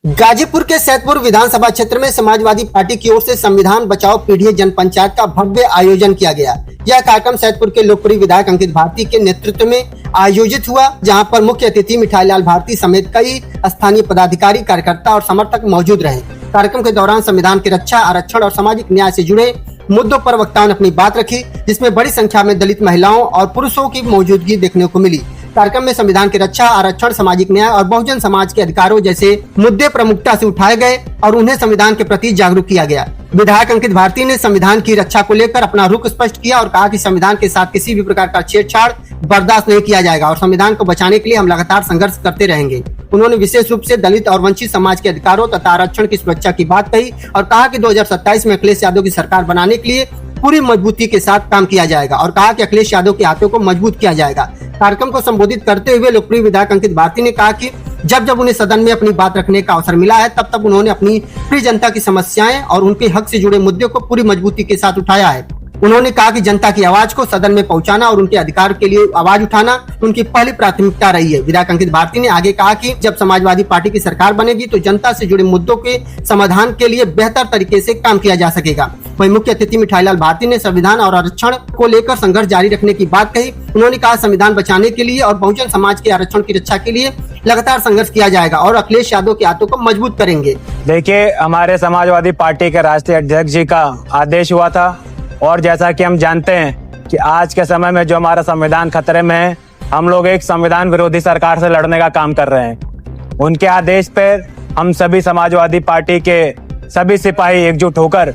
गाजीपुर के सैदपुर विधानसभा क्षेत्र में समाजवादी पार्टी की ओर से संविधान बचाओ पीढ़ी जन पंचायत का भव्य आयोजन किया गया। यह कार्यक्रम सैदपुर के लोकप्रिय विधायक अंकित भारती के नेतृत्व में आयोजित हुआ, जहां पर मुख्य अतिथि मिठाई लाल भारती समेत कई स्थानीय पदाधिकारी, कार्यकर्ता और समर्थक मौजूद रहे। कार्यक्रम के दौरान संविधान की रक्षा, आरक्षण और सामाजिक न्याय से जुड़े मुद्दों पर वक्ताओं ने अपनी बात रखी, जिसमें बड़ी संख्या में दलित महिलाओं और पुरुषों की मौजूदगी देखने को मिली। कार्यक्रम में संविधान की रक्षा, आरक्षण, सामाजिक न्याय और बहुजन समाज के अधिकारों जैसे मुद्दे प्रमुखता से उठाए गए और उन्हें संविधान के प्रति जागरूक किया गया। विधायक अंकित भारती ने संविधान की रक्षा को लेकर अपना रुख स्पष्ट किया और कहा कि संविधान के साथ किसी भी प्रकार का छेड़छाड़ बर्दाश्त नहीं किया जाएगा और संविधान को बचाने के लिए हम लगातार संघर्ष करते रहेंगे। उन्होंने विशेष रूप से दलित और वंचित समाज के अधिकारों तथा आरक्षण की सुरक्षा की बात कही और कहा कि 2027 में अखिलेश यादव की सरकार बनाने के लिए पूरी मजबूती के साथ काम किया जाएगा और कहा कि अखिलेश यादव के हाथों को मजबूत किया जाएगा। कार्यक्रम को संबोधित करते हुए लोकप्रिय विधायक अंकित भारती ने कहा कि जब उन्हें सदन में अपनी बात रखने का अवसर मिला है, तब उन्होंने अपनी प्रिय जनता की समस्याएं और उनके हक से जुड़े मुद्दे को पूरी मजबूती के साथ उठाया है। उन्होंने कहा कि जनता की आवाज को सदन में पहुंचाना और उनके अधिकार के लिए आवाज उठाना उनकी पहली प्राथमिकता रही है। विधायक अंकित भारती ने आगे कहा कि जब समाजवादी पार्टी की सरकार बनेगी तो जनता से जुड़े मुद्दों के समाधान के लिए बेहतर तरीके से काम किया जा सकेगा। वहीं मुख्य अतिथि मिठाई लाल भारती ने संविधान और आरक्षण को लेकर संघर्ष जारी रखने की बात कही। उन्होंने कहा संविधान बचाने के लिए और बहुजन समाज के आरक्षण की रक्षा के लिए लगातार संघर्ष किया जाएगा और अखिलेश यादव के हाथों को मजबूत करेंगे। देखिए, हमारे समाजवादी पार्टी के राष्ट्रीय अध्यक्ष जी का आदेश हुआ था और जैसा कि हम जानते हैं कि आज के समय में जो हमारा संविधान खतरे में है, हम लोग एक संविधान विरोधी सरकार से लड़ने का काम कर रहे हैं। उनके आदेश पर हम सभी समाजवादी पार्टी के सभी सिपाही एकजुट होकर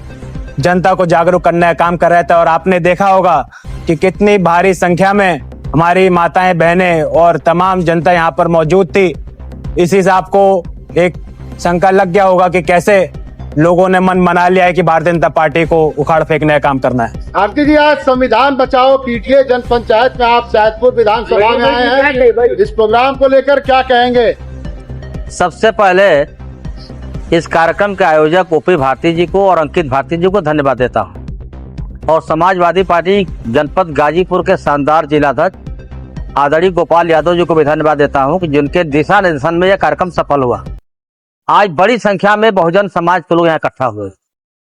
जनता को जागरूक करने का काम कर रहे थे और आपने देखा होगा कि कितनी भारी संख्या में हमारी माताएं, बहनें और तमाम जनता यहाँ पर मौजूद थी। इसी से आपको एक शंका लग गया होगा कि कैसे लोगों ने मन बना लिया है कि भारतीय जनता पार्टी को उखाड़ फेंकने का काम करना है। भारती जी, आज संविधान बचाओ पीटीए जन पंचायत में आप सैदपुर विधानसभा में आए हैं, इस प्रोग्राम को लेकर क्या कहेंगे? सबसे पहले इस कार्यक्रम के आयोजक ओपी भारती जी को और अंकित भारती जी को धन्यवाद देता हूं और समाजवादी पार्टी जनपद गाजीपुर के शानदार जिलाध्यक्ष आदरणीय गोपाल यादव जी को भी धन्यवाद देता हूं कि जिनके दिशा निर्देशन में यह कार्यक्रम सफल हुआ। आज बड़ी संख्या में बहुजन समाज के लोग यहाँ इकट्ठा हुए।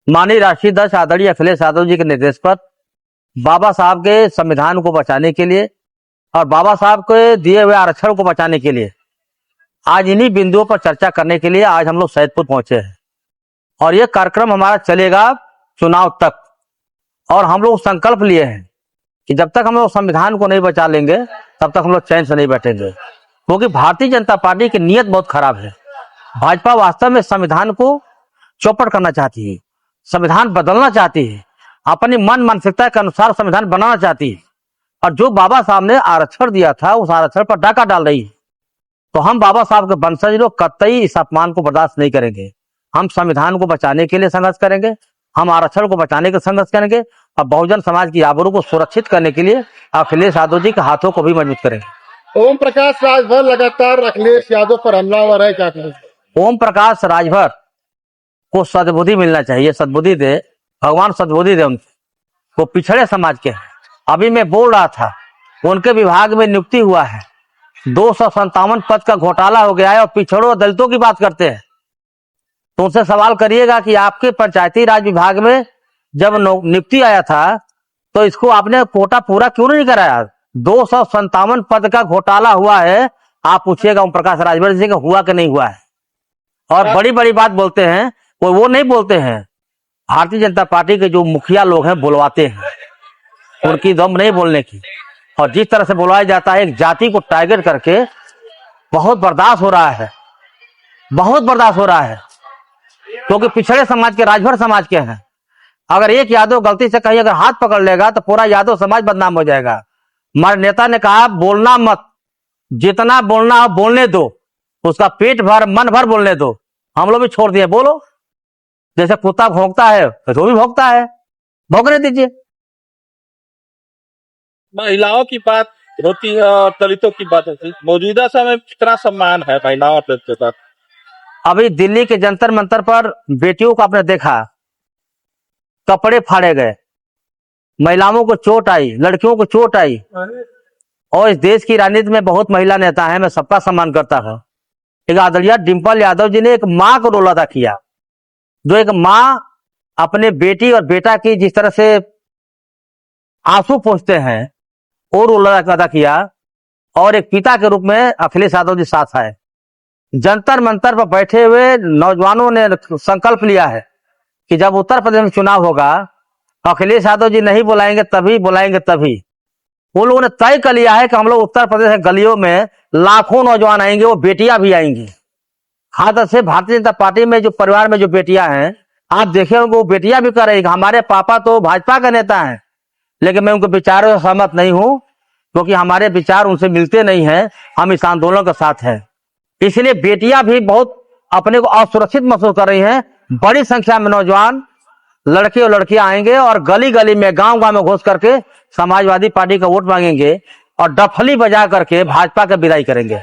माननीय राष्ट्रीय अध्यक्ष आदरणीय अखिलेश यादव जी के निर्देश पर बाबा साहब के संविधान को बचाने के लिए और बाबा साहब के दिए हुए आरक्षण को बचाने के लिए आज इन्हीं बिंदुओं पर चर्चा करने के लिए आज हम लोग सैदपुर पहुंचे हैं और यह कार्यक्रम हमारा चलेगा चुनाव तक। और हम लोग संकल्प लिए हैं कि जब तक हम लोग संविधान को नहीं बचा लेंगे तब तक हम लोग चैन से नहीं बैठेंगे, क्योंकि भारतीय जनता पार्टी की नीयत बहुत खराब है। भाजपा वास्तव में संविधान को चौपट करना चाहती है, संविधान बदलना चाहती है, अपनी मन मानसिकता के अनुसार संविधान बनाना चाहती है और जो बाबा साहब ने आरक्षण दिया था उस आरक्षण पर डाका डाल रही है। तो हम बाबा साहब के वंशज लोग कतई इस अपमान को बर्दाश्त नहीं करेंगे। हम संविधान को बचाने के लिए संघर्ष करेंगे, हम आरक्षण को बचाने के संघर्ष करेंगे और बहुजन समाज की आबरू को सुरक्षित करने के लिए अखिलेश यादव जी के हाथों को भी मजबूत करेंगे। ओम प्रकाश राजभर लगातार अखिलेश यादव पर हमलावर है, क्या कहेंगे? ओम प्रकाश राजभर को सद्बुद्धि मिलना चाहिए, सद्बुद्धि दे भगवान, सद्बुद्धि दे उनको। वो पिछड़े समाज के हैं। अभी मैं बोल रहा था उनके विभाग में नियुक्ति हुआ है, 257 पद का घोटाला हो गया है और पिछड़ों और दलितों की बात करते हैं। तो उनसे सवाल करिएगा कि आपके पंचायती राज विभाग में जब नियुक्ति आया था तो इसको आपने कोटा पूरा क्यों नहीं कराया? 257 पद का घोटाला हुआ है। आप पूछिएगा ओम प्रकाश राजभर जी का हुआ कि नहीं हुआ है। और बड़ी बड़ी बात बोलते हैं, वो नहीं बोलते हैं। भारतीय जनता पार्टी के जो मुखिया लोग हैं बुलवाते हैं, उनकी दम नहीं बोलने की। और जिस तरह से बुलवाया जाता है एक जाति को टारगेट करके, बहुत बर्दाश्त हो रहा है, बहुत बर्दाश्त हो रहा है, क्योंकि पिछड़े समाज के, राजभर समाज के हैं। अगर एक यादव गलती से कहीं अगर हाथ पकड़ लेगा तो पूरा यादव समाज बदनाम हो जाएगा। हमारे नेता ने कहा बोलना मत, जितना बोलना हो बोलने दो, उसका पेट भर मन भर बोलने दो। हम लोग भी छोड़ दिए, बोलो, जैसे कुत्ता भौंकता है तो भी भौंकता है, भौंकने दीजिए। महिलाओं की बात होती है और दलितों की बात होती है। मौजूदा समय में कितना सम्मान है महिलाओं और दलितों का? अभी दिल्ली के जंतर मंतर पर बेटियों को आपने देखा, कपड़े फाड़े गए, महिलाओं को चोट आई, लड़कियों को चोट आई। और इस देश की राजनीति में बहुत महिला नेता हैं, मैं सबका सम्मान करता हूं, एक आदरणीय डिम्पल यादव जी ने एक माँ का रोल अदा किया, जो एक माँ अपने बेटी और बेटा की जिस तरह से आंसू पोंछते हैं वो रोल अदा किया। और एक पिता के रूप में अखिलेश यादव जी साथ आए। जंतर मंतर पर बैठे हुए नौजवानों ने संकल्प लिया है कि जब उत्तर प्रदेश में चुनाव होगा, अखिलेश यादव जी नहीं बुलाएंगे तभी बुलाएंगे तभी। वो लोगों ने तय कर लिया है कि हम लोग उत्तर प्रदेश के गलियों में लाखों नौजवान आएंगे, वो बेटियां भी आएंगी। खास से भारतीय जनता पार्टी में जो परिवार में जो बेटियां हैं, आप देखे होंगे वो बेटियां भी कर रही है। हमारे पापा तो भाजपा के नेता हैं, लेकिन मैं उनके विचारों से सहमत नहीं हूं, क्योंकि हमारे विचार उनसे मिलते नहीं हैं। हम इस आंदोलन के साथ हैं, इसलिए बेटियां भी बहुत अपने को असुरक्षित महसूस कर रही हैं। बड़ी संख्या में नौजवान लड़के और लड़कियां आएंगे और गली गली में गांव गांव में घुस करके समाजवादी पार्टी का वोट मांगेंगे और डफली बजा करके भाजपा का विदाई करेंगे।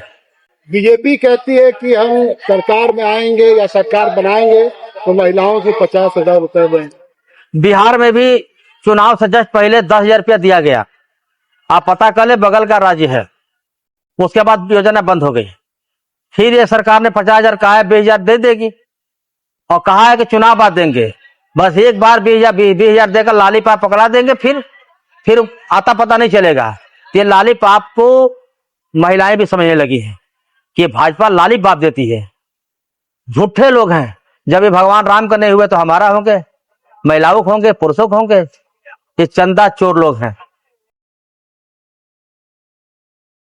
बीजेपी कहती है कि हम सरकार में आएंगे या सरकार बनाएंगे तो महिलाओं को 50,000 रुपए देंगे। बिहार में भी चुनाव से जस्ट पहले 10,000 रुपया दिया गया। आप पता कर ले, बगल का राज्य है। उसके बाद योजना बंद हो गई। फिर ये सरकार ने 50,000 कहा है, 20,000 दे देगी और कहा है कि चुनाव बाद देंगे। बस एक बार 20,000 देकर लालीपाप पकड़ा देंगे, फिर आता पता नहीं चलेगा। ये लालीपाप को महिलाएं भी समझने लगी है कि भाजपा लालीपाप देती है। झूठे लोग हैं। जब ये भगवान राम का नहीं हुए तो हमारा होंगे, महिलाओं को होंगे, पुरुषों को होंगे। ये चंदा चोर लोग हैं।